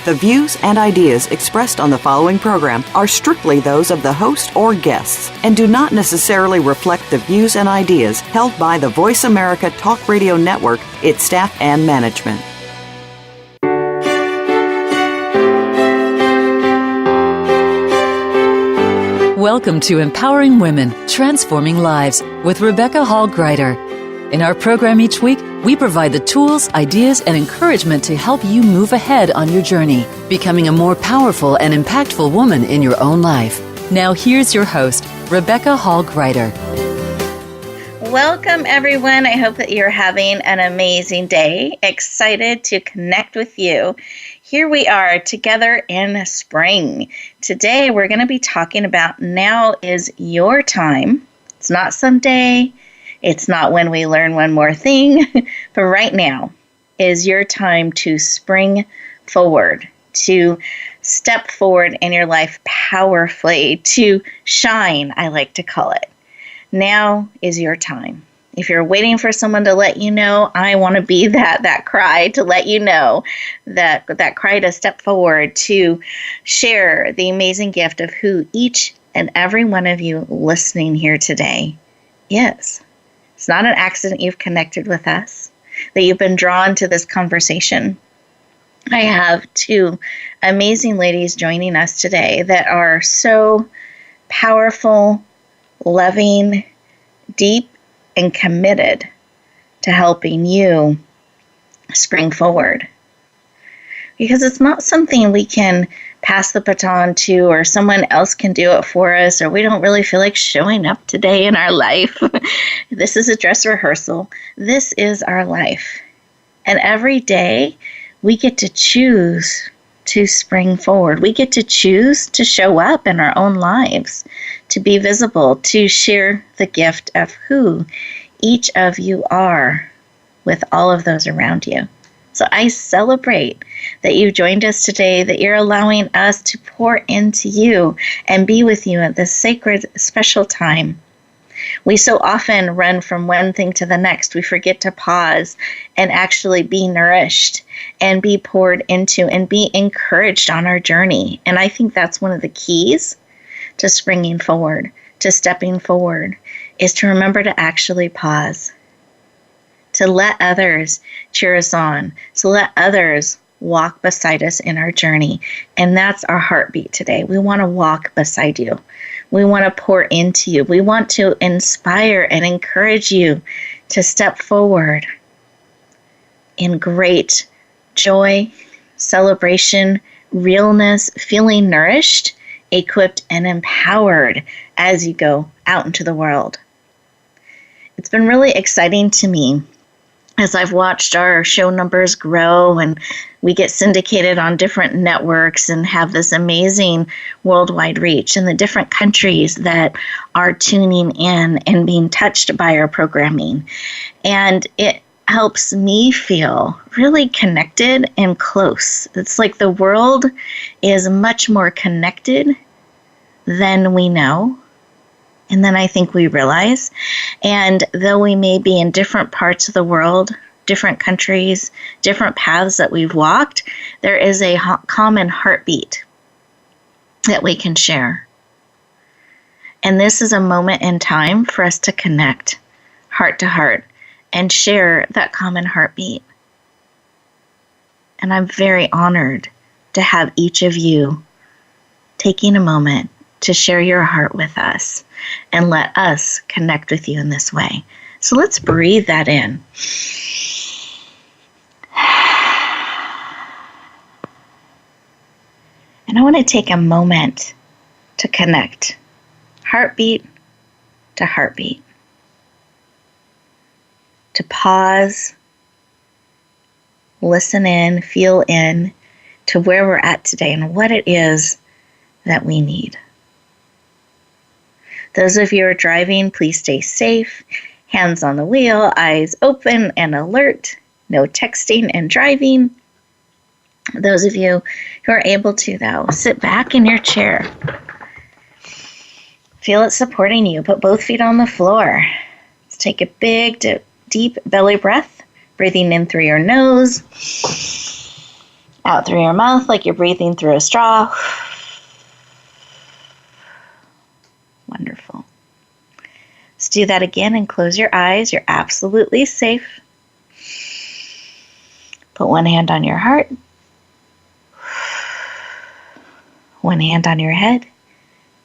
The views and ideas expressed on the following program are strictly those of the host or guests and do not necessarily reflect the views and ideas held by the Voice America Talk Radio Network, its staff, and management. Welcome to Empowering Women, Transforming Lives with Rebecca Hall Gruyter. In our program each week, we provide the tools, ideas, and encouragement to help you move ahead on your journey, becoming a more powerful and impactful woman in your own life. Now here's your host, Rebecca Hall Gruyter. Welcome, everyone. I hope that you're having an amazing day. Excited to connect with you. Here we are together in spring. Today, we're going to be talking about now is your time. It's not someday. It's not when we learn one more thing. But right now is your time to spring forward, to step forward in your life powerfully, to shine, I like to call it. Now is your time. If you're waiting for someone to let you know, I want to be that cry to let you know, that cry to step forward, to share the amazing gift of who each and every one of you listening here today is. It's not an accident you've connected with us, that you've been drawn to this conversation. I have two amazing ladies joining us today that are so powerful, loving, deep, and committed to helping you spring forward. Because it's not something we can pass the baton to, or someone else can do it for us, or we don't really feel like showing up today in our life. This is a dress rehearsal. This is our life. And every day we get to choose to spring forward. We get to choose to show up in our own lives, to be visible, to share the gift of who each of you are with all of those around you. So I celebrate that you joined us today, that you're allowing us to pour into you and be with you at this sacred, special time. We so often run from one thing to the next. We forget to pause and actually be nourished and be poured into and be encouraged on our journey. And I think that's one of the keys to springing forward, to stepping forward, is to remember to actually pause, to let others cheer us on, to let others walk beside us in our journey. And that's our heartbeat today. We want to walk beside you. We want to pour into you. We want to inspire and encourage you to step forward in great joy, celebration, realness, feeling nourished, equipped, and empowered as you go out into the world. It's been really exciting to me as I've watched our show numbers grow and we get syndicated on different networks and have this amazing worldwide reach in the different countries that are tuning in and being touched by our programming. And it helps me feel really connected and close. It's like the world is much more connected than we know. And then I think we realize, and though we may be in different parts of the world, different countries, different paths that we've walked, there is a common heartbeat that we can share. And this is a moment in time for us to connect heart to heart and share that common heartbeat. And I'm very honored to have each of you taking a moment to share your heart with us and let us connect with you in this way. So let's breathe that in. And I want to take a moment to connect heartbeat to heartbeat, to pause, listen in, feel in to where we're at today and what it is that we need. Those of you who are driving, please stay safe, hands on the wheel, eyes open and alert, no texting and driving. Those of you who are able to, though, sit back in your chair. Feel it supporting you. Put both feet on the floor. Let's take a big, deep belly breath, breathing in through your nose, Out through your mouth like you're breathing through a straw. Wonderful. Let's do that again and close your eyes. You're absolutely safe. Put one hand on your heart. One hand on your head.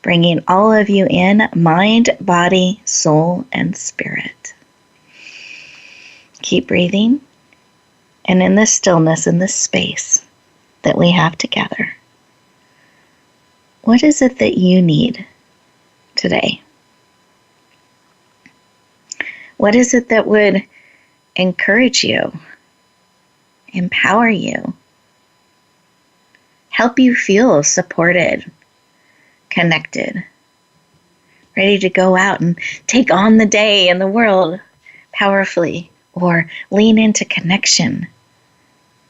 Bringing all of you in, mind, body, soul, and spirit. Keep breathing. And in this stillness, in this space that we have together, what is it that you need today? What is it that would encourage you, empower you, help you feel supported, connected, ready to go out and take on the day and the world powerfully, or lean into connection?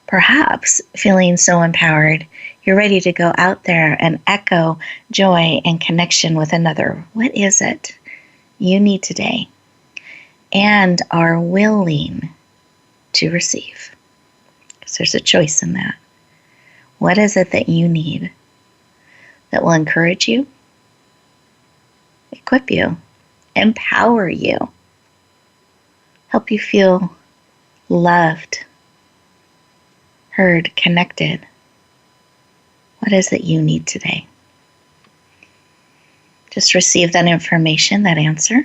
Perhaps feeling so empowered, you're ready to go out there and echo joy and connection with another. What is it you need today and are willing to receive? Because there's a choice in that. What is it that you need that will encourage you, equip you, empower you, help you feel loved, heard, connected? What is it you need today? Just receive that information, that answer.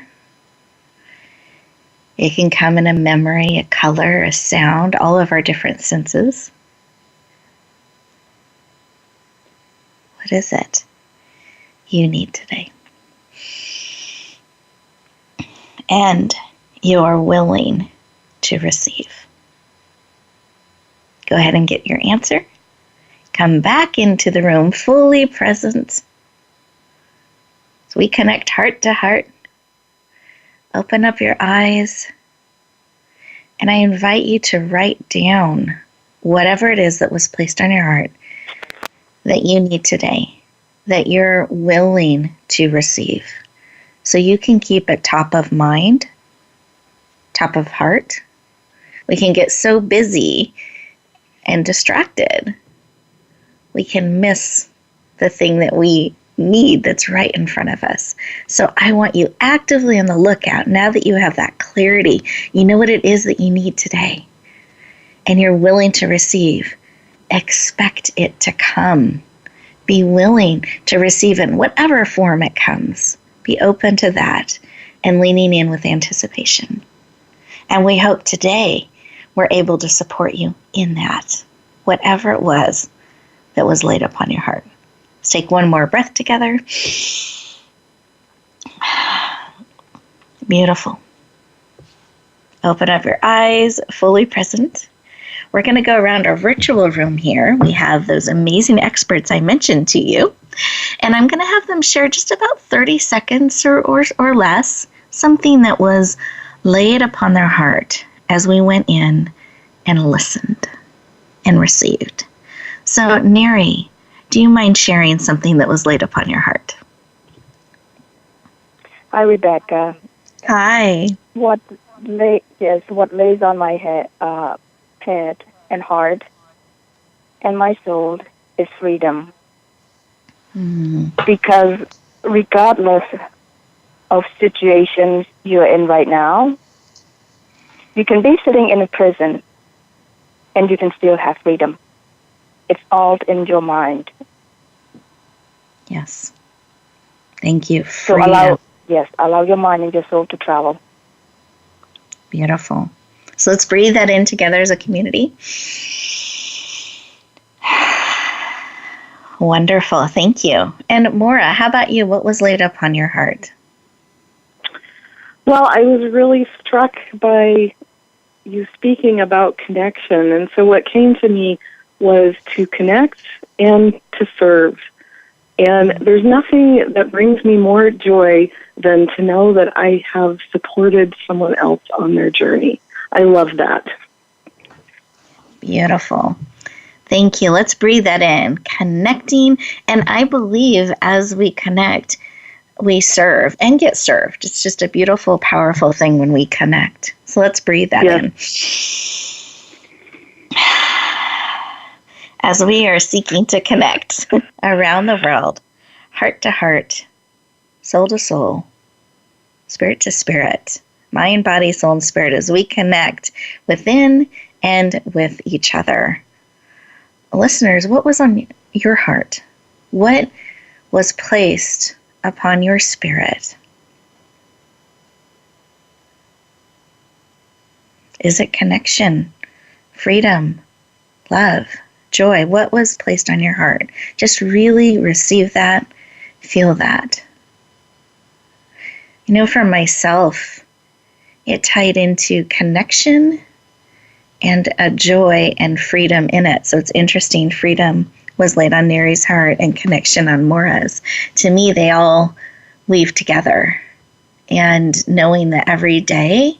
It can come in a memory, a color, a sound, all of our different senses. What is it you need today? And you are willing to receive. Go ahead and get your answer. Come back into the room fully present. So we connect heart to heart. Open up your eyes. And I invite you to write down whatever it is that was placed on your heart that you need today, that you're willing to receive. So you can keep it top of mind, top of heart. We can get so busy and distracted, we can miss the thing that we need that's right in front of us. So I want you actively on the lookout. Now that you have that clarity, you know what it is that you need today, and you're willing to receive. Expect it to come. Be willing to receive it in whatever form it comes. Be open to that and leaning in with anticipation. And we hope today we're able to support you in that, whatever it was that was laid upon your heart. Let's take one more breath together. Beautiful. Open up your eyes, fully present. We're going to go around our virtual room here. We have those amazing experts I mentioned to you. And I'm going to have them share just about 30 seconds or less, something that was laid upon their heart as we went in and listened and received. So, Neary, do you mind sharing something that was laid upon your heart? Hi, Rebecca. Hi. What lays on my head and heart and my soul is freedom. Because regardless of situations you're in right now, you can be sitting in a prison and you can still have freedom. It's all in your mind. Yes. Thank you. Freedom. So allow your mind and your soul to travel. Beautiful. So let's breathe that in together as a community. Wonderful. Thank you. And Maura, how about you? What was laid upon your heart? Well, I was really struck by you speaking about connection. And so what came to me was to connect and to serve. And there's nothing that brings me more joy than to know that I have supported someone else on their journey. I love that. Beautiful. Thank you. Let's breathe that in. Connecting. And I believe as we connect, we serve and get served. It's just a beautiful, powerful thing when we connect. So let's breathe that in. as we are seeking to connect around the world, heart to heart, soul to soul, spirit to spirit, mind, body, soul, and spirit, as we connect within and with each other. Listeners, what was on your heart? What was placed upon your spirit? Is it connection, freedom, love, joy? What was placed on your heart? Just really receive that, feel that. You know, for myself, it tied into connection and a joy and freedom in it. So it's interesting. Freedom was laid on Neary's heart and connection on Maura's. To me, they all weave together. And knowing that every day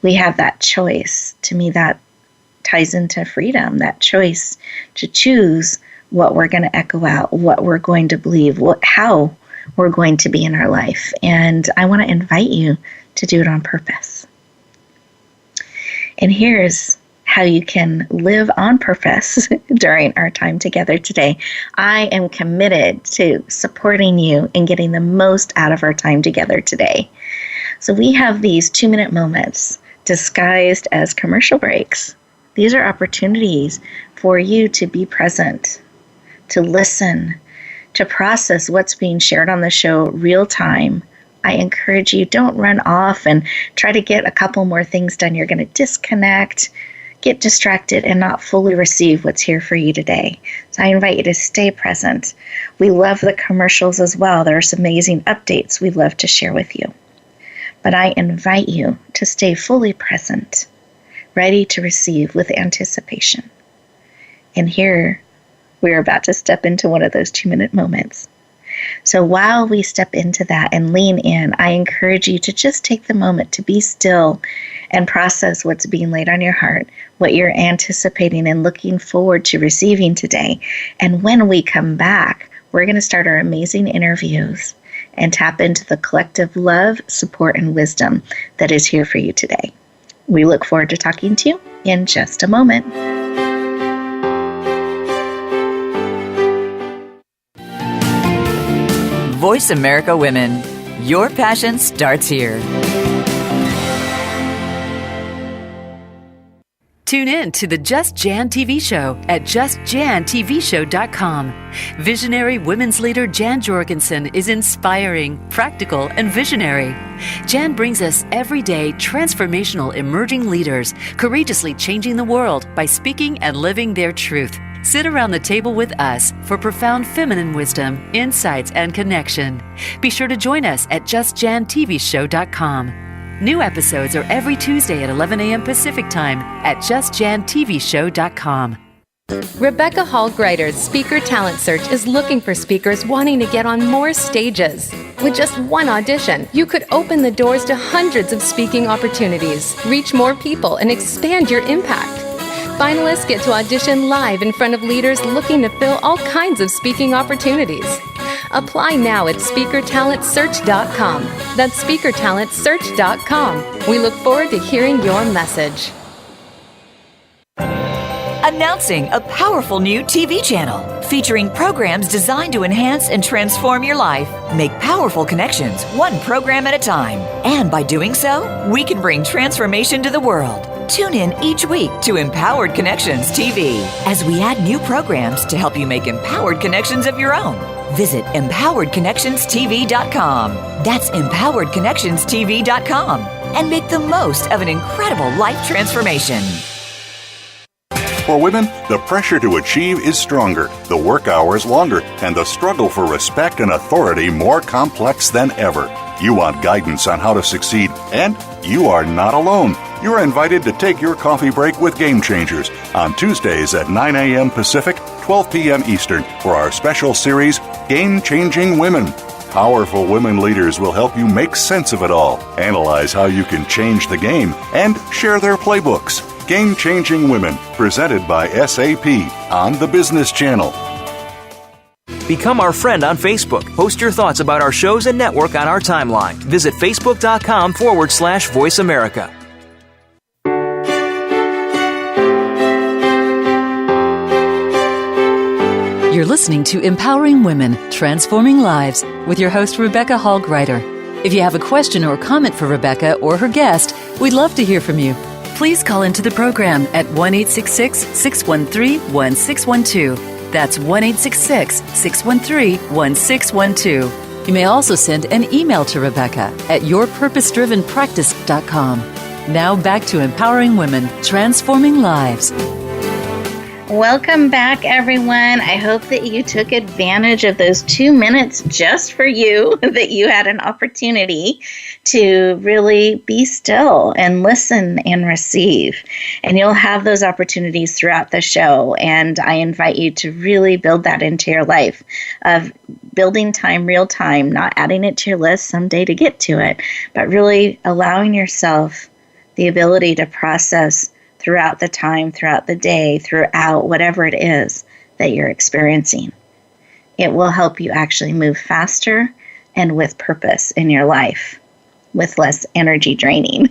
we have that choice, to me, that ties into freedom, that choice to choose what we're going to echo out, what we're going to believe, how we're going to be in our life. And I want to invite you to do it on purpose. And here's how you can live on purpose during our time together today. I am committed to supporting you in getting the most out of our time together today. So we have these 2-minute moments disguised as commercial breaks. These are opportunities for you to be present, to listen, to process what's being shared on the show real time. I encourage you, don't run off and try to get a couple more things done. You're going to disconnect, get distracted, and not fully receive what's here for you today. So I invite you to stay present. We love the commercials as well. There are some amazing updates we'd love to share with you. But I invite you to stay fully present, ready to receive with anticipation. And here, we're about to step into one of those 2-minute moments. So while we step into that and lean in, I encourage you to just take the moment to be still and process what's being laid on your heart, what you're anticipating and looking forward to receiving today. And when we come back, we're going to start our amazing interviews and tap into the collective love, support, and wisdom that is here for you today. We look forward to talking to you in just a moment. Voice America Women. Your passion starts here. Tune in to the Just Jan TV show at justjantvshow.com. Visionary women's leader Jan Jorgensen is inspiring, practical, and visionary. Jan brings us everyday transformational emerging leaders, courageously changing the world by speaking and living their truth. Sit around the table with us for profound feminine wisdom, insights, and connection. Be sure to join us at justjantvshow.com. New episodes are every Tuesday at 11 a.m. Pacific Time at justjantvshow.com. Rebecca Hall Gruyter's Speaker Talent Search is looking for speakers wanting to get on more stages. With just one audition, you could open the doors to hundreds of speaking opportunities, reach more people, and expand your impact. Finalists get to audition live in front of leaders looking to fill all kinds of speaking opportunities. Apply now at speakertalentsearch.com. That's speakertalentsearch.com. We look forward to hearing your message. Announcing a powerful new TV channel featuring programs designed to enhance and transform your life. Make powerful connections, one program at a time. And by doing so, we can bring transformation to the world. Tune in each week to Empowered Connections TV as we add new programs to help you make empowered connections of your own. Visit empoweredconnectionstv.com. That's empoweredconnectionstv.com and make the most of an incredible life transformation. For women, the pressure to achieve is stronger, the work hours longer, and the struggle for respect and authority more complex than ever. You want guidance on how to succeed, and you are not alone. You're invited to take your coffee break with Game Changers on Tuesdays at 9 a.m. Pacific, 12 p.m. Eastern for our special series, Game Changing Women. Powerful women leaders will help you make sense of it all, analyze how you can change the game, and share their playbooks. Game Changing Women, presented by SAP on the Business Channel. Become our friend on Facebook. Post your thoughts about our shows and network on our timeline. Visit facebook.com/Voice America. You're listening to Empowering Women, Transforming Lives with your host, Rebecca Hall Gruyter. If you have a question or comment for Rebecca or her guest, we'd love to hear from you. Please call into the program at 1-866-613-1612. That's 1-866-613-1612. You may also send an email to Rebecca at yourpurposedrivenpractice.com. Now back to Empowering Women, Transforming Lives. Welcome back, everyone. I hope that you took advantage of those 2 minutes just for you, that you had an opportunity to really be still and listen and receive. And you'll have those opportunities throughout the show. And I invite you to really build that into your life of building time, real time, not adding it to your list someday to get to it, but really allowing yourself the ability to process throughout the time, throughout the day, throughout whatever it is that you're experiencing. It will help you actually move faster and with purpose in your life, with less energy draining.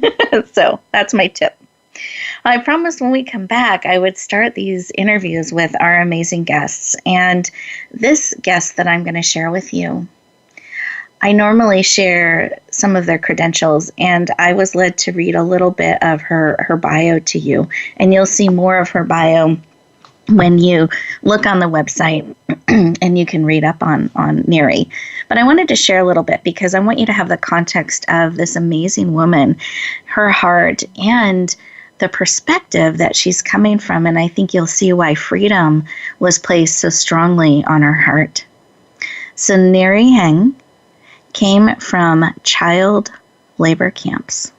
So that's my tip. I promised when we come back, I would start these interviews with our amazing guests. And this guest that I'm going to share with you, I normally share some of their credentials, and I was led to read a little bit of her bio to you. And you'll see more of her bio when you look on the website and you can read up on Neary. But I wanted to share a little bit because I want you to have the context of this amazing woman, her heart, and the perspective that she's coming from. And I think you'll see why freedom was placed so strongly on her heart. So Neary Heng came from child labor camps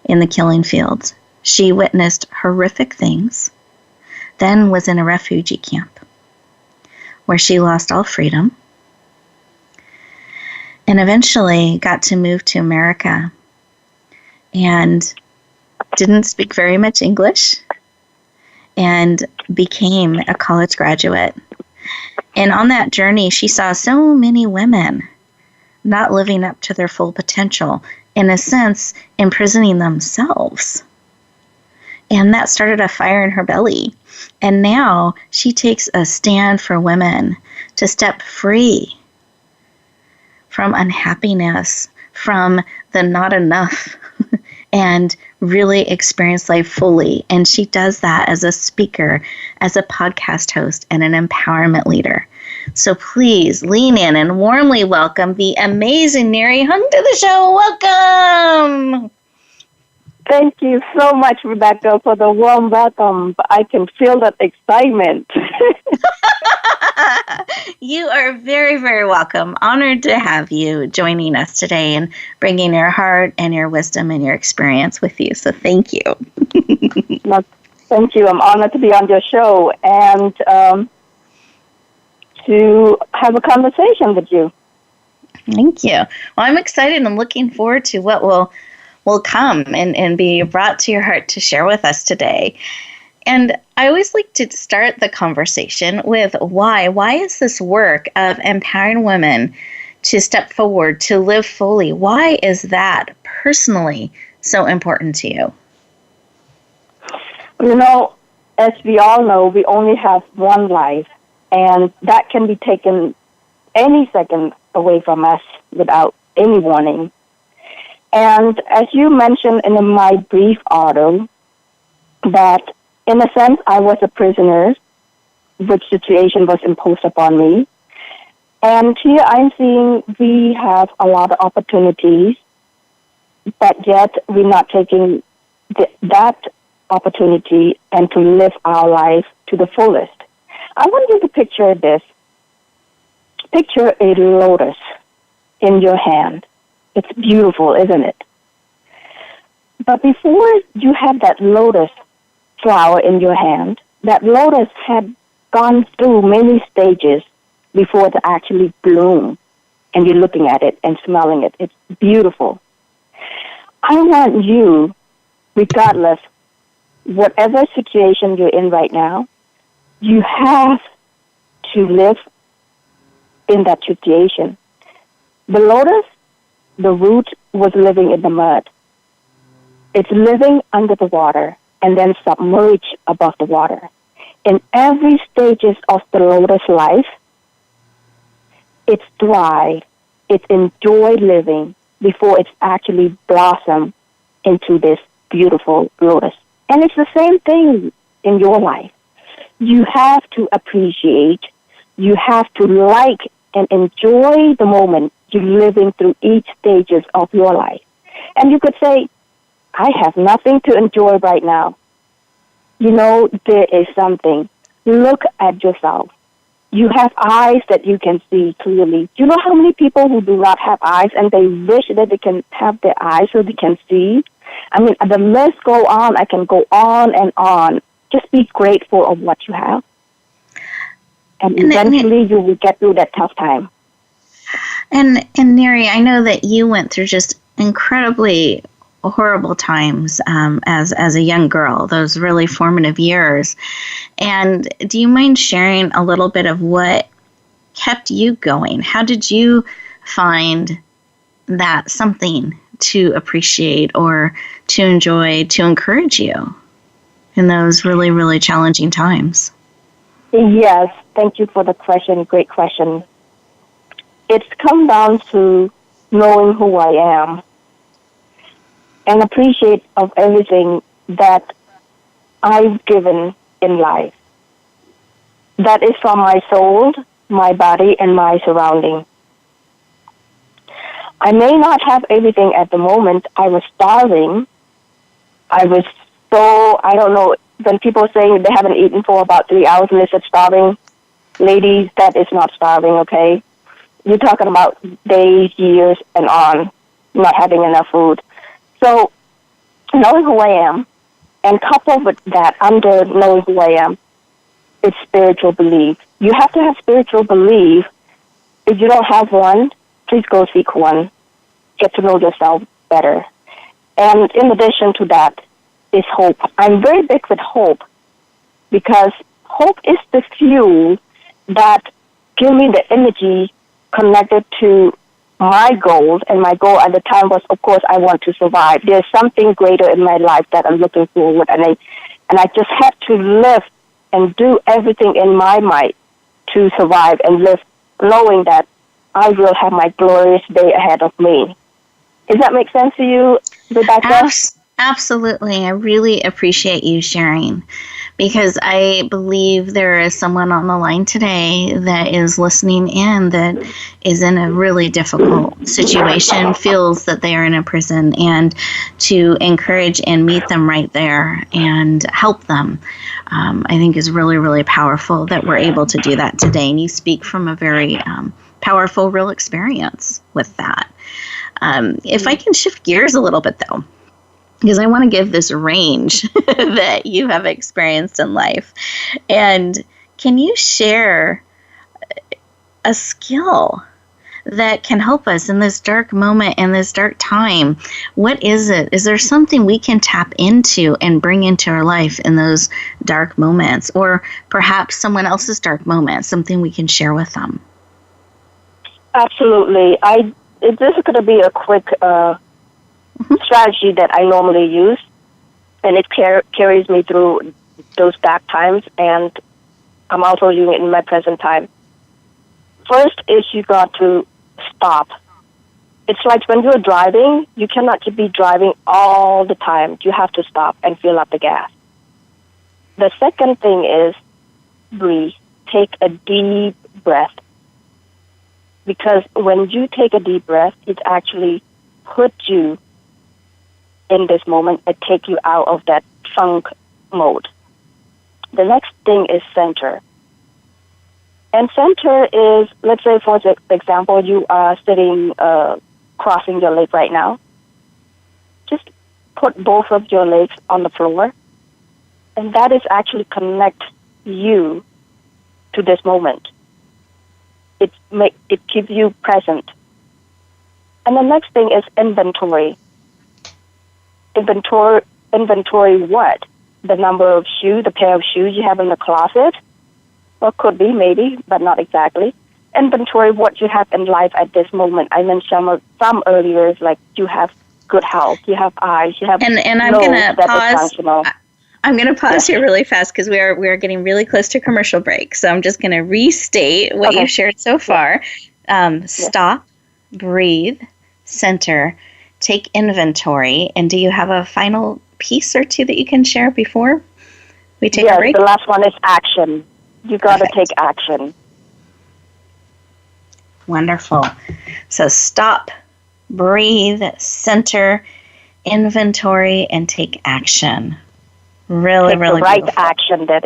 in the killing fields. She witnessed horrific things, then was in a refugee camp where she lost all freedom and eventually got to move to America and didn't speak very much English and became a college graduate. And on that journey, she saw so many women not living up to their full potential, in a sense, imprisoning themselves. And that started a fire in her belly. And now she takes a stand for women to step free from unhappiness, from the not enough, and really experience life fully. And she does that as a speaker, as a podcast host, and an empowerment leader. So please lean in and warmly welcome the amazing Neary Heng to the show. Welcome! Thank you so much, Rebecca, for the warm welcome. I can feel that excitement. You are very, very welcome. Honored to have you joining us today and bringing your heart and your wisdom and your experience with you. So thank you. Well, thank you. I'm honored to be on your show and to have a conversation with you. Thank you. Well, I'm excited and looking forward to what will come and be brought to your heart to share with us today. And I always like to start the conversation with why. Why is this work of empowering women to step forward, to live fully? Why is that personally so important to you? You know, as we all know, we only have one life, and that can be taken any second away from us without any warning. And as you mentioned in my brief article, that in a sense I was a prisoner, which situation was imposed upon me. And here I'm seeing we have a lot of opportunities, but yet we're not taking that opportunity and to live our life to the fullest. I want you to picture this. Picture a lotus in your hand. It's beautiful, isn't it? But before you have that lotus flower in your hand, that lotus had gone through many stages before it actually bloom. And you're looking at it and smelling it. It's beautiful. I want you, regardless, whatever situation you're in right now, you have to live in that situation. The lotus, the root was living in the mud. It's living under the water and then submerged above the water. in every stages of the lotus life, it's dry, it's enjoy living before it's actually blossomed into this beautiful lotus. And it's the same thing in your life. You have to appreciate, you have to like and enjoy the moment you're living through each stages of your life. And you could say, I have nothing to enjoy right now. You know, there is something. Look at yourself. You have eyes that you can see clearly. Do you know how many people who do not have eyes and they wish that they can have their eyes so they can see? I mean, the list go on. I can go on and on. Just be grateful of what you have. And eventually you will get through that tough time. And Neary, I know that you went through just incredibly horrible times as a young girl, those really formative years. And do you mind sharing a little bit of what kept you going? How did you find that something to appreciate or to enjoy, to encourage you in those really, really challenging times? Yes, thank you for the question. Great question. It's come down to knowing who I am and appreciate of everything that I've given in life. That is from my soul, my body, and my surrounding. I may not have everything at the moment. I was starving. I was so, I don't know, when people say they haven't eaten for about 3 hours and they said starving, ladies, that is not starving, okay? You're talking about days, years, and on, not having enough food. So, knowing who I am, and coupled with that, under knowing who I am, it's spiritual belief. You have to have spiritual belief. If you don't have one, please go seek one. Get to know yourself better. And in addition to that is hope. I'm very big with hope because hope is the fuel that gives me the energy connected to my goals, and my goal at the time was, of course, I want to survive. There's something greater in my life that I'm looking forward, and I just have to live and do everything in my might to survive and live, knowing that I will have my glorious day ahead of me. Does that make sense to you, Rebecca? Absolutely. I really appreciate you sharing, because I believe there is someone on the line today that is listening in that is in a really difficult situation, feels that they are in a prison, and to encourage and meet them right there and help them, I think is really, really powerful that we're able to do that today. And you speak from a very powerful, real experience with that. If I can shift gears a little bit, though, because I want to give this range that you have experienced in life. And can you share a skill that can help us in this dark moment, in this dark time? What is it? Is there something we can tap into and bring into our life in those dark moments? Or perhaps someone else's dark moment, something we can share with them? Absolutely. This is going to be a quick strategy that I normally use, and it carries me through those dark times, and I'm also using it in my present time. First is you got to stop. It's like when you're driving, you cannot be driving all the time. You have to stop and fill up the gas. The second thing is breathe. Take a deep breath. Because when you take a deep breath, it actually puts you in this moment and take you out of that funk mode. The next thing is center. And center is, let's say for example, you are sitting, crossing your leg right now. Just put both of your legs on the floor, and that is actually connect you to this moment. It keeps you present. And the next thing is inventory. Inventory what? The number of shoes, the pair of shoes you have in the closet? Well, could be, maybe, but not exactly. Inventory what you have in life at this moment. I mentioned some earlier, like you have good health, you have eyes, you have and I'm going to pause. I'm going to pause here really fast because we are getting really close to commercial break. So I'm just going to restate what you've shared so far. Stop, breathe, center, take inventory. And do you have a final piece or two that you can share before we take a break? The last one is action. You got to take action. Wonderful. So stop, breathe, center, inventory, and take action. Really, take really the right beautiful. Action, that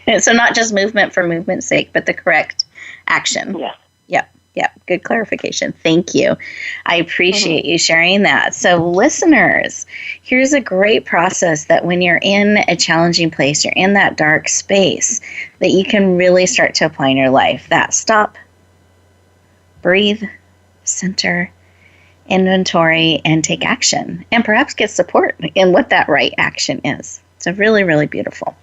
is. So not just movement for movement's sake, but the correct action. Yes. Yep. Good clarification. Thank you. I appreciate you sharing that. So listeners, here's a great process that when you're in a challenging place, you're in that dark space, that you can really start to apply in your life. That stop, breathe, center, inventory, and take action. And perhaps get support in what that right action is. So really, really beautiful.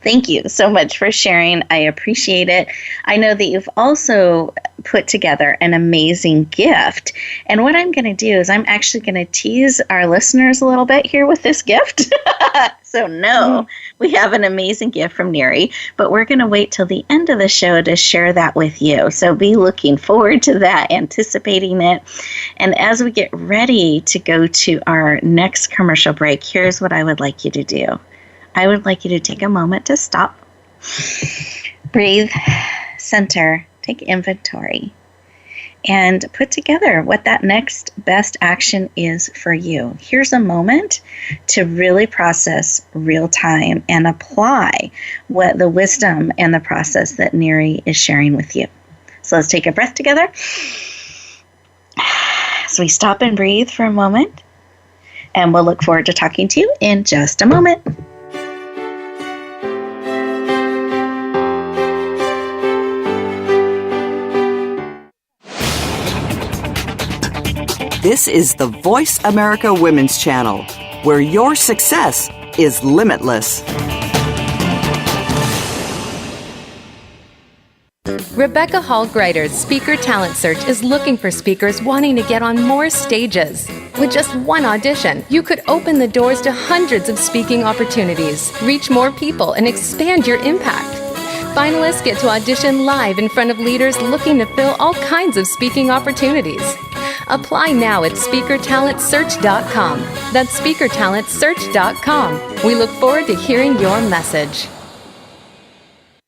Thank you so much for sharing. I appreciate it. I know that you've also put together an amazing gift. And what I'm going to do is I'm actually going to tease our listeners a little bit here with this gift. So we have an amazing gift from Neary, but we're going to wait till the end of the show to share that with you. So be looking forward to that, anticipating it. And as we get ready to go to our next commercial break, here's what I would like you to do. I would like you to take a moment to stop, breathe, center, take inventory, and put together what that next best action is for you. Here's a moment to really process real time and apply what the wisdom and the process that Neary is sharing with you. So let's take a breath together. So we stop and breathe for a moment, and we'll look forward to talking to you in just a moment. This is the Voice America Women's Channel, where your success is limitless. Rebecca Hall Gruyter's Speaker Talent Search is looking for speakers wanting to get on more stages. With just one audition, you could open the doors to hundreds of speaking opportunities, reach more people, and expand your impact. Finalists get to audition live in front of leaders looking to fill all kinds of speaking opportunities. Apply now at SpeakerTalentSearch.com. That's SpeakerTalentSearch.com. We look forward to hearing your message.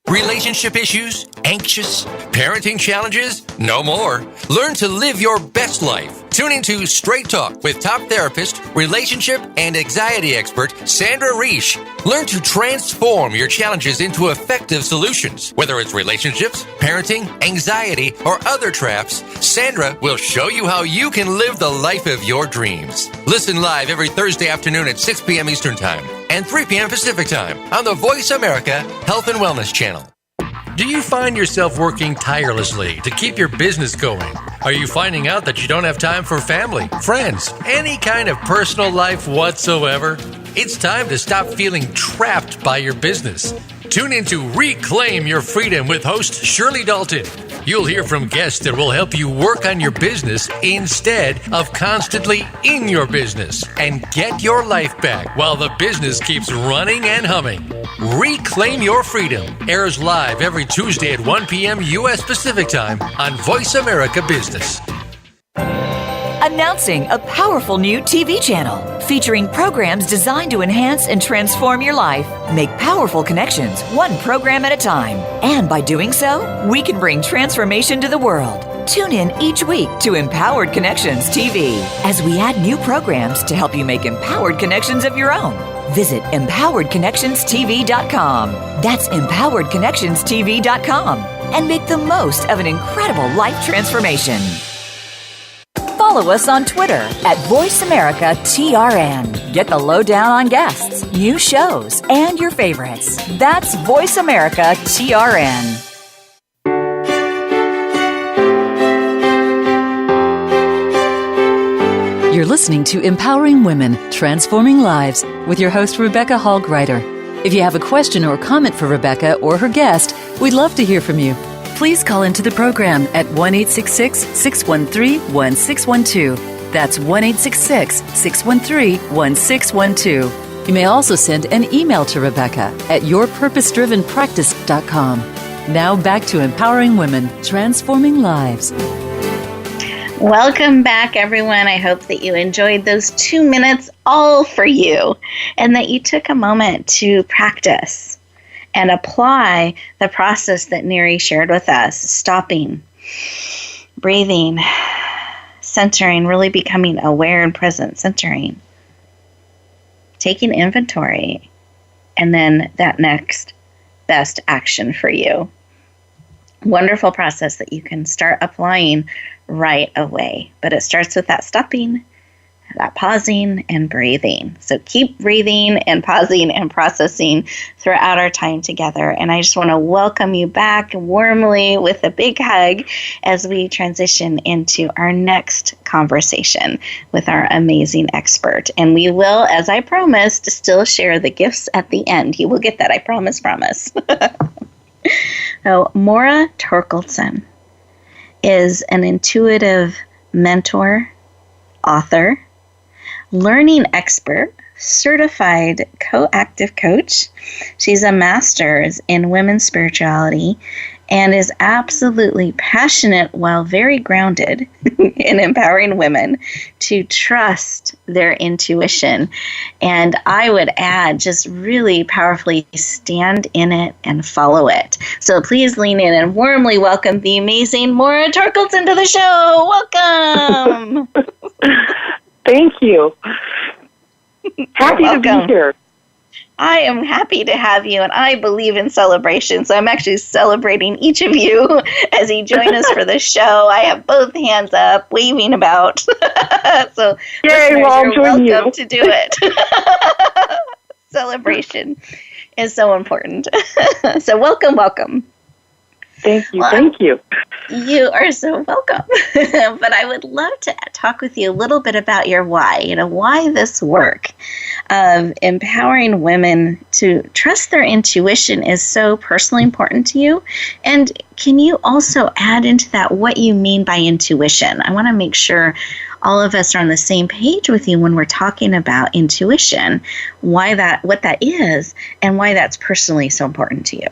Relationship issues? Anxious? Parenting challenges? No more. Learn to live your best life. Tune into Straight Talk with top therapist, relationship, and anxiety expert Sandra Reish. Learn to transform your challenges into effective solutions. Whether it's relationships, parenting, anxiety, or other traps, Sandra will show you how you can live the life of your dreams. Listen live every Thursday afternoon at 6 p.m. Eastern Time and 3 p.m. Pacific Time on the Voice America Health and Wellness Channel. Do you find yourself working tirelessly to keep your business going? Are you finding out that you don't have time for family, friends, any kind of personal life whatsoever? It's time to stop feeling trapped by your business. Tune in to Reclaim Your Freedom with host Shirley Dalton. You'll hear from guests that will help you work on your business instead of constantly in your business and get your life back while the business keeps running and humming. Reclaim Your Freedom airs live every Tuesday at 1 p.m. U.S. Pacific Time on Voice America Business. Announcing a powerful new TV channel featuring programs designed to enhance and transform your life. Make powerful connections, one program at a time. And by doing so, we can bring transformation to the world. Tune in each week to Empowered Connections TV as we add new programs to help you make empowered connections of your own. Visit empoweredconnectionstv.com. That's empoweredconnectionstv.com. And make the most of an incredible life transformation. Follow us on Twitter at VoiceAmericaTRN. Get the lowdown on guests, new shows, and your favorites. That's VoiceAmericaTRN. You're listening to Empowering Women, Transforming Lives with your host, Rebecca Hall Gruyter. If you have a question or comment for Rebecca or her guest, we'd love to hear from you. Please call into the program at 1-866-613-1612. That's 1-866-613-1612. You may also send an email to Rebecca at yourpurposedrivenpractice.com. Now back to empowering women, transforming lives. Welcome back, everyone. I hope that you enjoyed those 2 minutes all for you and that you took a moment to practice and apply the process that Neary shared with us, stopping, breathing, centering, really becoming aware and present, centering, taking inventory, and then that next best action for you. Wonderful process that you can start applying right away. But it starts with that stopping, that pausing, and breathing. So keep breathing and pausing and processing throughout our time together. And I just want to welcome you back warmly with a big hug as we transition into our next conversation with our amazing expert. And we will, as I promised, still share the gifts at the end. You will get that, I promise. So, Maura Torkildson is an intuitive mentor, author, learning expert, certified co-active coach. She's a master's in women's spirituality and is absolutely passionate while very grounded in empowering women to trust their intuition. And I would add, just really powerfully stand in it and follow it. So please lean in and warmly welcome the amazing Maura Torkildson to the show. Welcome. Thank you. Happy to be here. I am happy to have you, and I believe in celebration, so I'm actually celebrating each of you as you join us for the show. I have both hands up, waving about. So yay, listeners, you're welcome to do it. Celebration is so important. So welcome. Thank you. You are so welcome. But I would love to talk with you a little bit about your why. Why this work of empowering women to trust their intuition is so personally important to you. And can you also add into that what you mean by intuition? I want to make sure all of us are on the same page with you when we're talking about intuition, what that is, and why that's personally so important to you.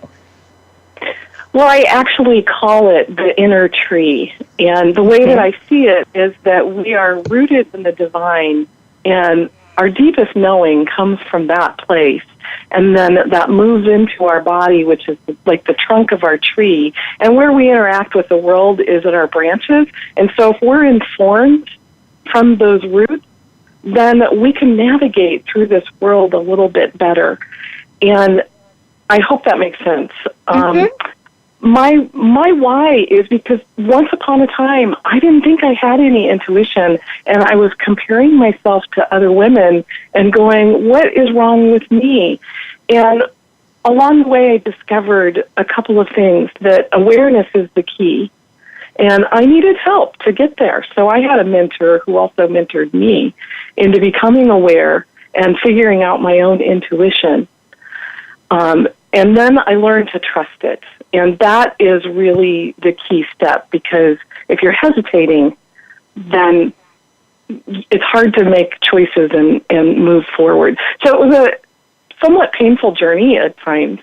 Well, I actually call it the inner tree. And the way that I see it is that we are rooted in the divine, and our deepest knowing comes from that place. And then that moves into our body, which is like the trunk of our tree. And where we interact with the world is at our branches. And so if we're informed from those roots, then we can navigate through this world a little bit better. And I hope that makes sense. My why is because once upon a time, I didn't think I had any intuition, and I was comparing myself to other women and going, what is wrong with me? And along the way, I discovered a couple of things, that awareness is the key, and I needed help to get there. So I had a mentor who also mentored me into becoming aware and figuring out my own intuition. And then I learned to trust it. And that is really the key step, because if you're hesitating, then it's hard to make choices and move forward. So it was a somewhat painful journey at times,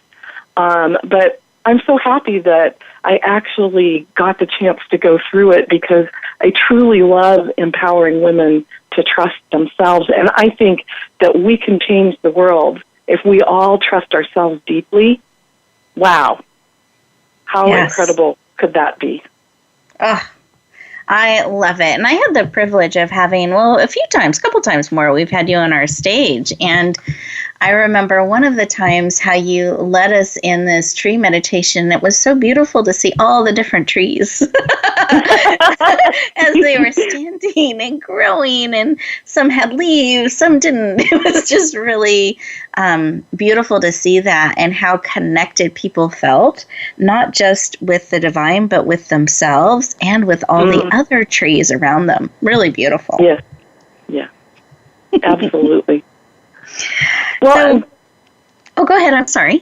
but I'm so happy that I actually got the chance to go through it, because I truly love empowering women to trust themselves. And I think that we can change the world if we all trust ourselves deeply. Wow. How incredible could that be? Oh, I love it. And I had the privilege of having, a couple times more, we've had you on our stage. And I remember one of the times how you led us in this tree meditation. It was so beautiful to see all the different trees as they were standing and growing, and some had leaves, some didn't. It was just really beautiful to see that, and how connected people felt, not just with the divine, but with themselves and with all the other trees around them. Really beautiful. Yes. Yeah. Absolutely. Well, go ahead. I'm sorry.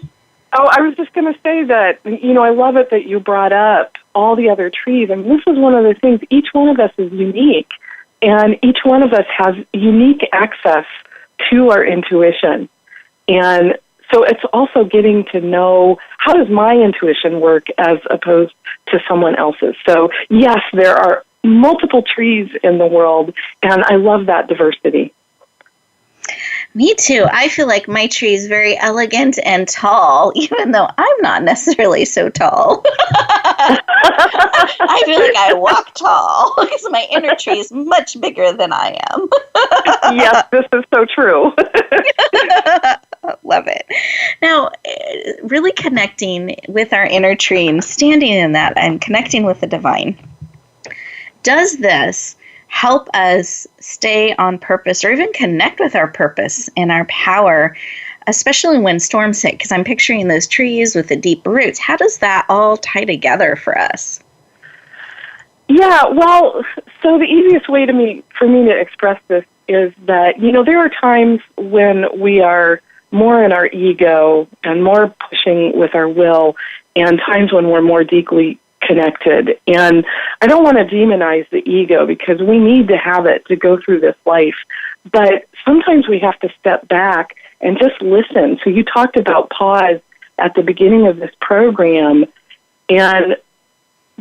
Oh, I was just going to say that, I love it that you brought up all the other trees. And this is one of the things, each one of us is unique. And each one of us has unique access to our intuition. And so it's also getting to know, how does my intuition work as opposed to someone else's? So yes, there are multiple trees in the world, and I love that diversity. Me too. I feel like my tree is very elegant and tall, even though I'm not necessarily so tall. I feel like I walk tall because my inner tree is much bigger than I am. Yes, this is so true. Love it. Now, really connecting with our inner tree and standing in that and connecting with the divine. Does this help us stay on purpose or even connect with our purpose and our power, especially when storms hit? Because I'm picturing those trees with the deep roots. How does that all tie together for us? Yeah, well, so the easiest way for me to express this is that, there are times when we are more in our ego and more pushing with our will, and times when we're more deeply connected. And I don't want to demonize the ego, because we need to have it to go through this life. But sometimes we have to step back and just listen. So you talked about pause at the beginning of this program, and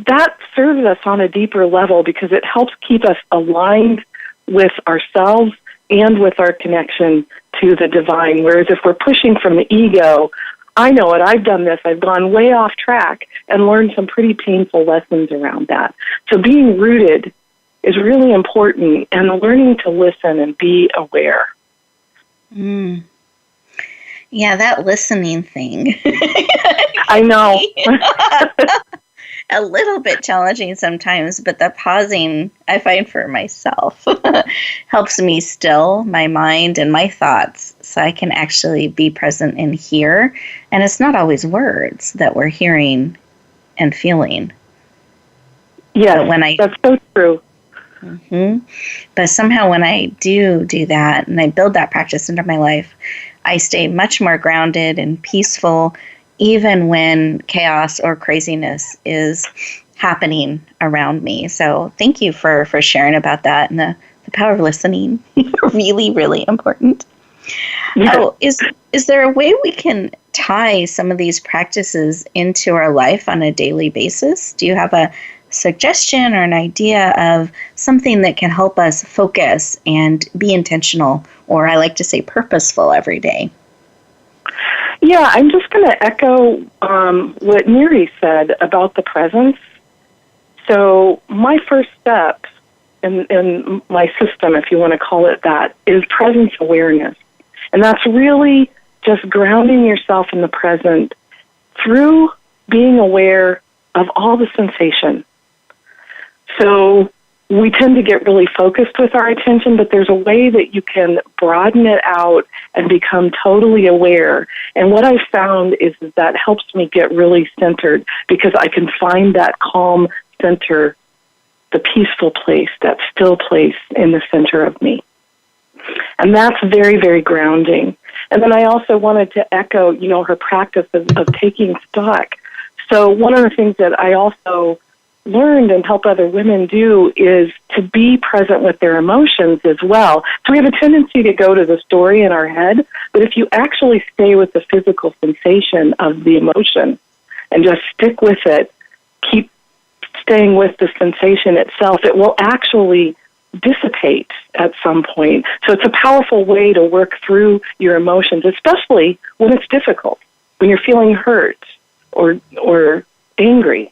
that serves us on a deeper level because it helps keep us aligned with ourselves and with our connection to the divine. Whereas if we're pushing from the ego, I know it, I've done this, I've gone way off track and learned some pretty painful lessons around that. So being rooted is really important, and learning to listen and be aware. Yeah, that listening thing. I know. A little bit challenging sometimes, but the pausing I find for myself helps me still my mind and my thoughts so I can actually be present and hear. And it's not always words that we're hearing and feeling. Yeah, that's so true. Mm-hmm. But somehow when I do that and I build that practice into my life, I stay much more grounded and peaceful, even when chaos or craziness is happening around me. So thank you for sharing about that, and the power of listening. Really, really important. Yeah. Oh, is there a way we can tie some of these practices into our life on a daily basis? Do you have a suggestion or an idea of something that can help us focus and be intentional, or I like to say purposeful every day? Yeah, I'm just going to echo what Neary said about the presence. So my first step in my system, if you want to call it that, is presence awareness. And that's really just grounding yourself in the present through being aware of all the sensation. So we tend to get really focused with our attention, but there's a way that you can broaden it out and become totally aware. And what I've found is that helps me get really centered, because I can find that calm center, the peaceful place, that still place in the center of me. And that's very, very grounding. And then I also wanted to echo, her practice of taking stock. So one of the things that I also learned and help other women do is to be present with their emotions as well. So we have a tendency to go to the story in our head, but if you actually stay with the physical sensation of the emotion and just stick with it, keep staying with the sensation itself, it will actually dissipate at some point. So it's a powerful way to work through your emotions, especially when it's difficult, when you're feeling hurt or angry.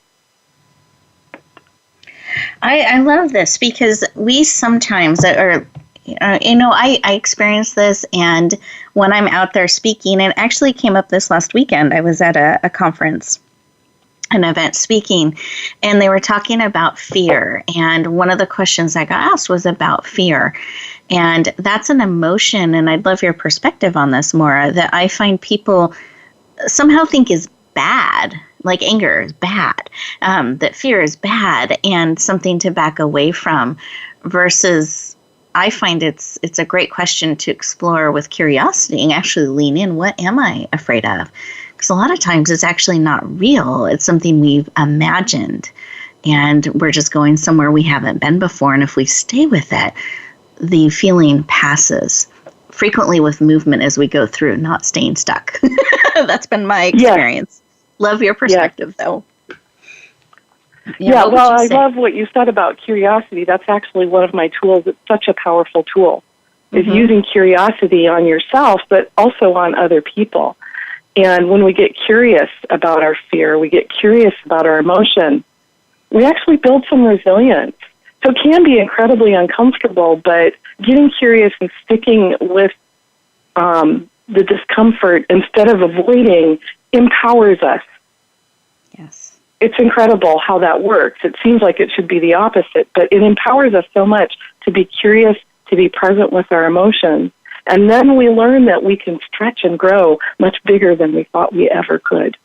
I love this, because we sometimes, I experience this, and when I'm out there speaking, and actually came up this last weekend, I was at a conference, an event speaking, and they were talking about fear, and one of the questions I got asked was about fear, and that's an emotion, and I'd love your perspective on this, Maura, that I find people somehow think is bad. Like anger is bad, that fear is bad and something to back away from, versus I find it's a great question to explore with curiosity and actually lean in. What am I afraid of? Because a lot of times it's actually not real. It's something we've imagined. and we're just going somewhere we haven't been before. And if we stay with it, the feeling passes. Frequently with movement as we go through, not staying stuck. That's been my experience. Love your perspective, though. I love what you said about curiosity. That's actually one of my tools. It's such a powerful tool, is using curiosity on yourself, but also on other people. And when we get curious about our fear, we get curious about our emotion, we actually build some resilience. So it can be incredibly uncomfortable, but getting curious and sticking with the discomfort instead of avoiding empowers us. Yes. It's incredible how that works. It seems like it should be the opposite, but it empowers us so much to be curious, to be present with our emotions. And then we learn that we can stretch and grow much bigger than we thought we ever could.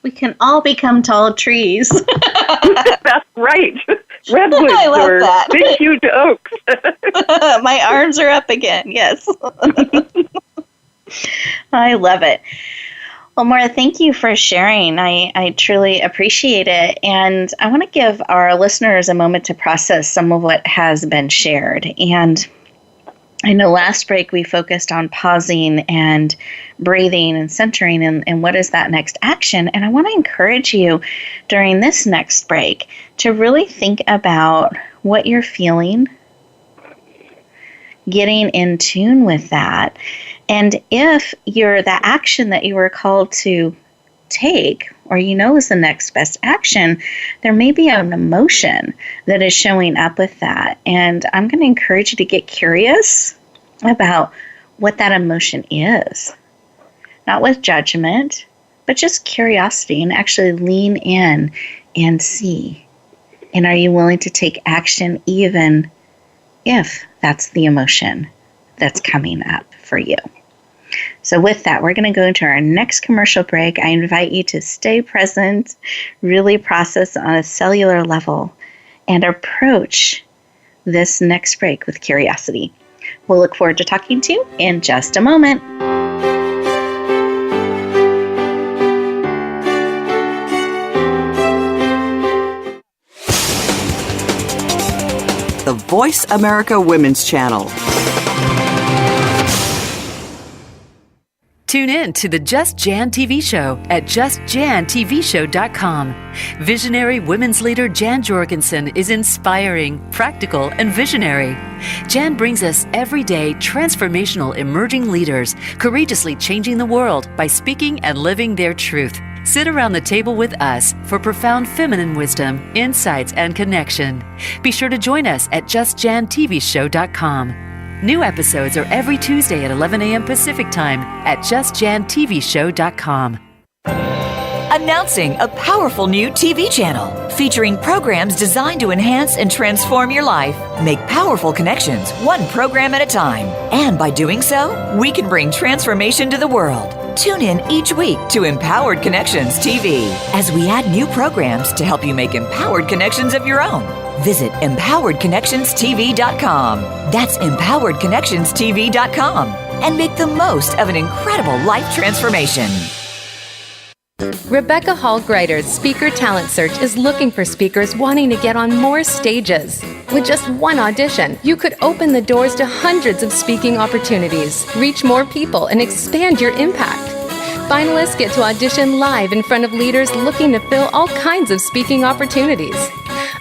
We can all become tall trees. That's right. Redwoods or big, huge oaks. My arms are up again, yes. I love it. Well, Maura, thank you for sharing. I truly appreciate it. And I want to give our listeners a moment to process some of what has been shared. And I know last break we focused on pausing and breathing and centering and what is that next action. And I want to encourage you during this next break to really think about what you're feeling, getting in tune with that. And if you're the action that you were called to take, or is the next best action, there may be an emotion that is showing up with that. And I'm going to encourage you to get curious about what that emotion is. Not with judgment, but just curiosity, and actually lean in and see. And are you willing to take action even if that's the emotion that's coming up for you? So with that, we're going to go into our next commercial break. I invite you to stay present, really process on a cellular level, and approach this next break with curiosity. We'll look forward to talking to you in just a moment. The Voice America Women's Channel. Tune in to the Just Jan TV show at justjantvshow.com. Visionary women's leader Jan Jorgensen is inspiring, practical, and visionary. Jan brings us everyday, transformational emerging leaders, courageously changing the world by speaking and living their truth. Sit around the table with us for profound feminine wisdom, insights, and connection. Be sure to join us at justjantvshow.com. New episodes are every Tuesday at 11 a.m. Pacific Time at justjantvshow.com. Announcing a powerful new TV channel featuring programs designed to enhance and transform your life. Make powerful connections, one program at a time. And by doing so, we can bring transformation to the world. Tune in each week to Empowered Connections TV as we add new programs to help you make empowered connections of your own. Visit empoweredconnectionstv.com. That's empoweredconnectionstv.com. And make the most of an incredible life transformation. Rebecca Hall Gruyter's Speaker Talent Search is looking for speakers wanting to get on more stages. With just one audition, you could open the doors to hundreds of speaking opportunities, reach more people, and expand your impact. Finalists get to audition live in front of leaders looking to fill all kinds of speaking opportunities.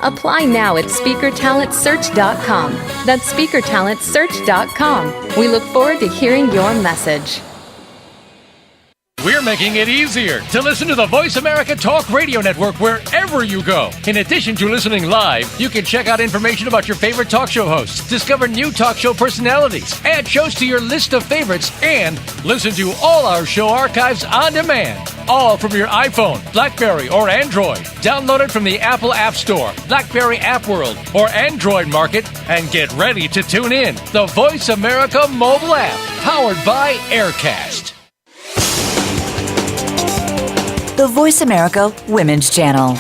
Apply now at speakertalentsearch.com. That's speakertalentsearch.com. We look forward to hearing your message. We're making it easier to listen to the Voice America Talk Radio Network wherever you go. In addition to listening live, you can check out information about your favorite talk show hosts, discover new talk show personalities, add shows to your list of favorites, and listen to all our show archives on demand. All from your iPhone, BlackBerry, or Android. Download it from the Apple App Store, BlackBerry App World, or Android Market, and get ready to tune in. The Voice America mobile app, powered by Aircast. The Voice America Women's Channel.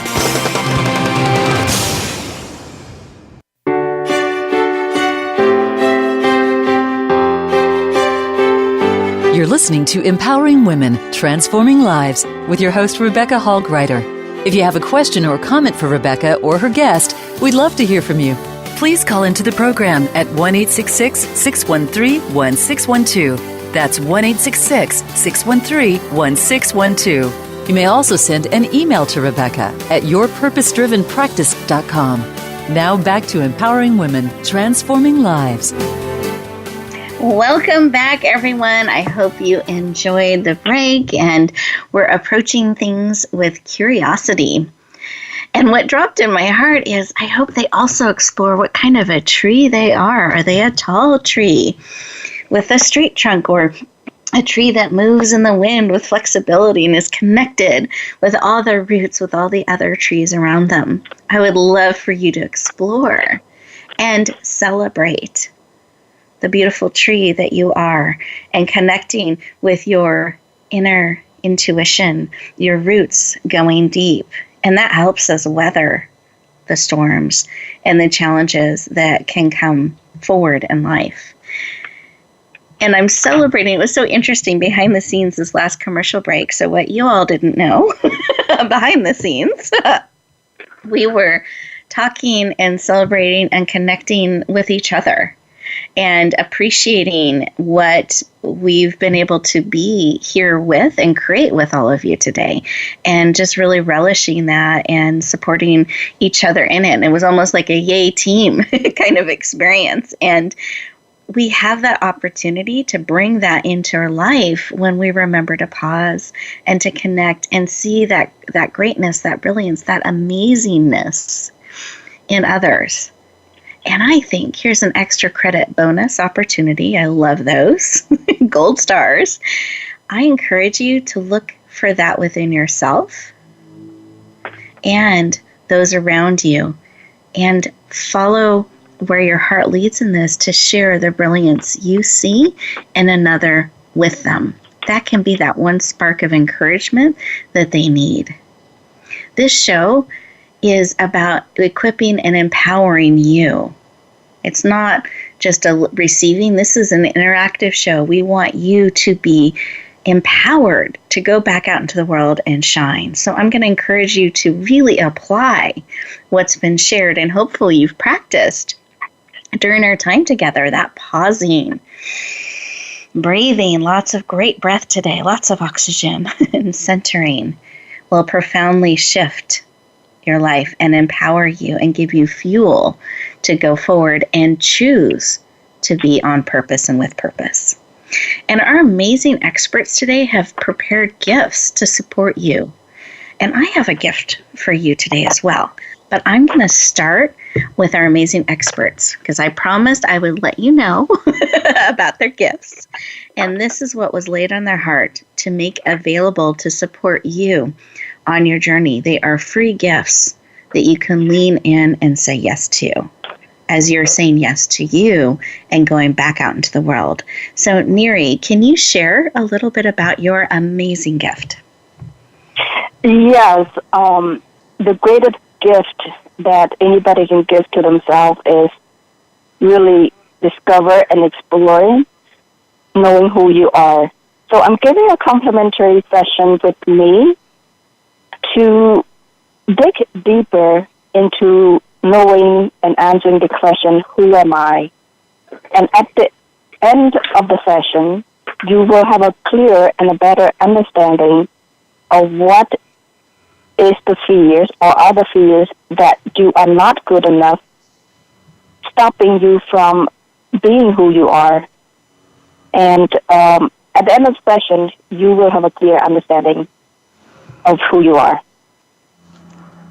You're listening to Empowering Women, Transforming Lives with your host, Rebecca Hall Gruyter. If you have a question or comment for Rebecca or her guest, we'd love to hear from you. Please call into the program at 1-866-613-1612. That's 1-866-613-1612. You may also send an email to Rebecca at yourpurposedrivenpractice.com. Now back to Empowering Women, Transforming Lives. Welcome back, everyone. I hope you enjoyed the break, and we're approaching things with curiosity. And what dropped in my heart is I hope they also explore what kind of a tree they are. Are they a tall tree with a straight trunk, or a tree that moves in the wind with flexibility and is connected with all their roots with all the other trees around them? I would love for you to explore and celebrate the beautiful tree that you are, and connecting with your inner intuition, your roots going deep. And that helps us weather the storms and the challenges that can come forward in life. And I'm celebrating. It was so interesting behind the scenes this last commercial break. So what you all didn't know behind the scenes, we were talking and celebrating and connecting with each other and appreciating what we've been able to be here with and create with all of you today, and just really relishing that and supporting each other in it. And it was almost like a yay team kind of experience. And we have that opportunity to bring that into our life when we remember to pause and to connect and see that greatness, that brilliance, that amazingness in others. And I think here's an extra credit bonus opportunity. I love those. Gold stars. I encourage you to look for that within yourself and those around you, and follow where your heart leads in this to share the brilliance you see in another with them. That can be that one spark of encouragement that they need. This show is about equipping and empowering you. It's not just a receiving. This is an interactive show. We want you to be empowered to go back out into the world and shine. So I'm going to encourage you to really apply what's been shared, and hopefully you've practiced during our time together, that pausing, breathing, lots of great breath today, lots of oxygen, and centering will profoundly shift your life and empower you and give you fuel to go forward and choose to be on purpose and with purpose. And our amazing experts today have prepared gifts to support you. And I have a gift for you today as well. But I'm going to start with our amazing experts, because I promised I would let you know about their gifts. And this is what was laid on their heart to make available to support you on your journey. They are free gifts that you can lean in and say yes to, as you're saying yes to you and going back out into the world. So, Neary, can you share a little bit about your amazing gift? Yes. The greatest gift that anybody can give to themselves is really discover and exploring, knowing who you are. So I'm giving a complimentary session with me to dig deeper into knowing and answering the question, who am I? And at the end of the session, you will have a clearer and a better understanding of what is the fears or other fears that you are not good enough, stopping you from being who you are. And at the end of the session, you will have a clear understanding of who you are.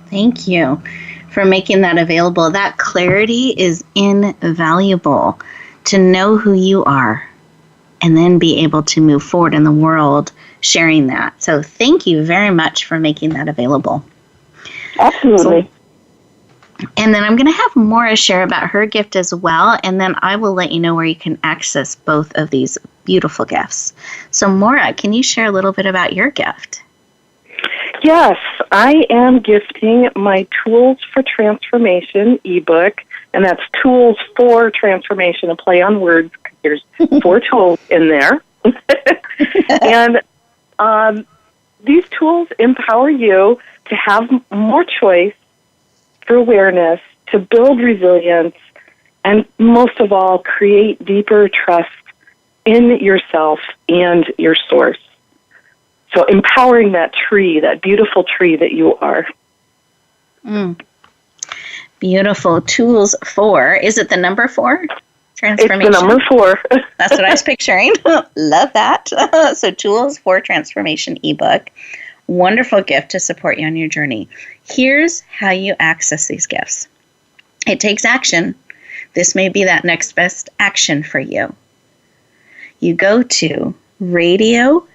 Thank you for making that available. That clarity is invaluable, to know who you are and then be able to move forward in the world sharing that. So thank you very much for making that available. Absolutely. And then I'm going to have Maura share about her gift as well, and then I will let you know where you can access both of these beautiful gifts. So Maura, can you share a little bit about your gift? Yes, I am gifting my Tools for Transformation ebook, and that's Tools for Transformation, a play on words. There's 4 tools in there. And these tools empower you to have more choice, for awareness, to build resilience, and most of all, create deeper trust in yourself and your source. So empowering that tree, that beautiful tree that you are. Beautiful. Tools 4. Is it the number 4? Transformation. It's the number 4. That's what I was picturing. Love that. So Tools 4 Transformation ebook. Wonderful gift to support you on your journey. Here's how you access these gifts. It takes action. This may be that next best action for you. You go to Radio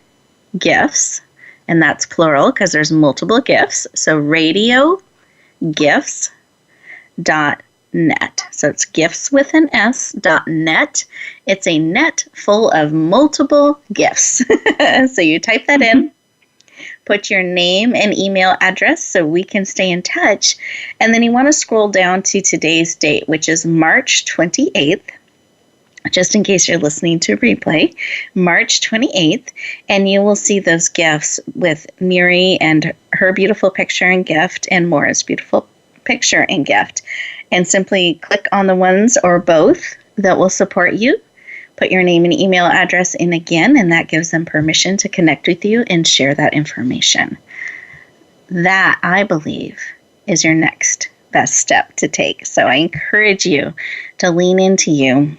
Gifts, and that's plural because there's multiple gifts. So radiogifts.net. So it's gifts with an S.net. It's a net full of multiple gifts. So you type that in, put your name and email address so we can stay in touch. And then you want to scroll down to today's date, which is March 28th. Just in case you're listening to replay, March 28th, and you will see those gifts with Neary and her beautiful picture and gift and Maura's beautiful picture and gift. And simply click on the ones or both that will support you. Put your name and email address in again, and that gives them permission to connect with you and share that information. That, I believe, is your next best step to take. So I encourage you to lean into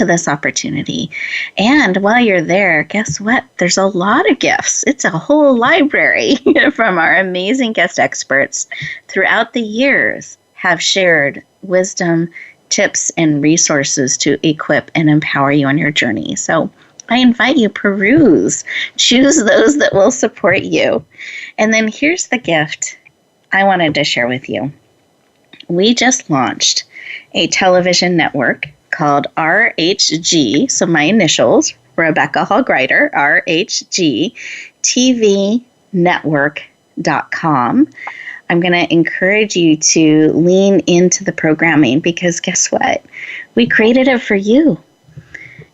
this opportunity. And while you're there, guess what? There's a lot of gifts. It's a whole library from our amazing guest experts throughout the years have shared wisdom, tips, and resources to equip and empower you on your journey. So I invite you, peruse, choose those that will support you. And then here's the gift I wanted to share with you. We just launched a television network called RHG, so my initials, Rebecca Hall Gruyter, RHG TV Network.com. I'm going to encourage you to lean into the programming because guess what? We created it for you.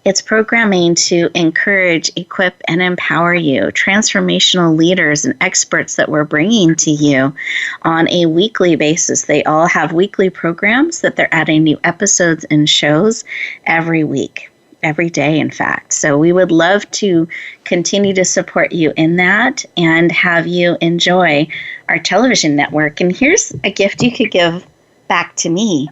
It's programming to encourage, equip, and empower you, transformational leaders and experts that we're bringing to you on a weekly basis. They all have weekly programs that they're adding new episodes and shows every week, every day, in fact. So we would love to continue to support you in that and have you enjoy our television network. And here's a gift you could give back to me.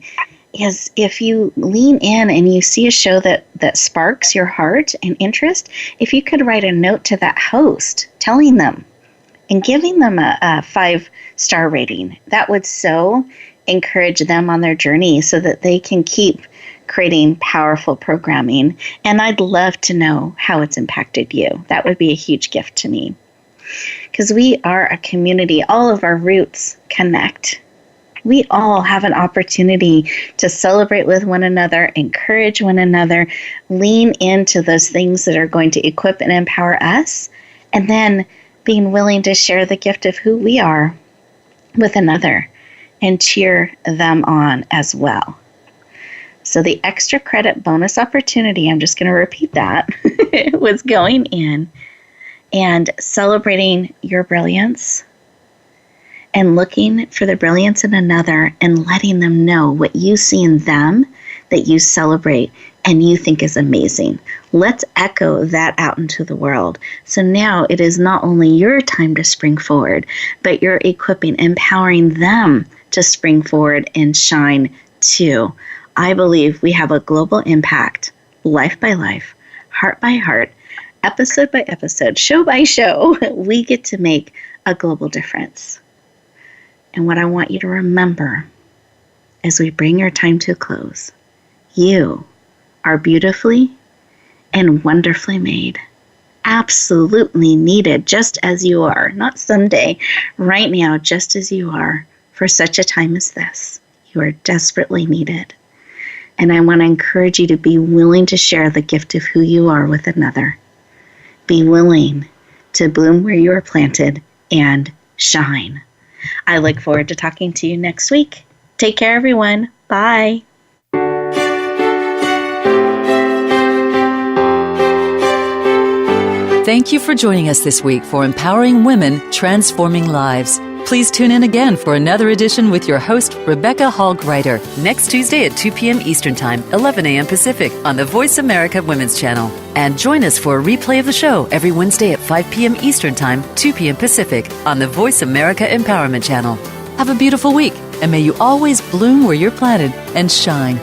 Is if you lean in and you see a show that sparks your heart and interest, if you could write a note to that host telling them and giving them a 5-star rating, that would so encourage them on their journey so that they can keep creating powerful programming. And I'd love to know how it's impacted you. That would be a huge gift to me. Because we are a community. All of our roots connect. We all have an opportunity to celebrate with one another, encourage one another, lean into those things that are going to equip and empower us, and then being willing to share the gift of who we are with another and cheer them on as well. So the extra credit bonus opportunity, I'm just going to repeat that, was going in and celebrating your brilliance and looking for the brilliance in another and letting them know what you see in them that you celebrate and you think is amazing. Let's echo that out into the world. So now it is not only your time to spring forward, but you're equipping, empowering them to spring forward and shine too. I believe we have a global impact, life by life, heart by heart, episode by episode, show by show. We get to make a global difference. And what I want you to remember as we bring your time to a close, you are beautifully and wonderfully made, absolutely needed just as you are, not someday, right now, just as you are, for such a time as this. You are desperately needed. And I want to encourage you to be willing to share the gift of who you are with another. Be willing to bloom where you are planted and shine. I look forward to talking to you next week. Take care, everyone. Bye. Thank you for joining us this week for Empowering Women, Transforming Lives. Please tune in again for another edition with your host, Rebecca Hall Gruyter, next Tuesday at 2 p.m. Eastern Time, 11 a.m. Pacific on the Voice America Women's Channel. And join us for a replay of the show every Wednesday at 5 p.m. Eastern Time, 2 p.m. Pacific on the Voice America Empowerment Channel. Have a beautiful week, and may you always bloom where you're planted and shine.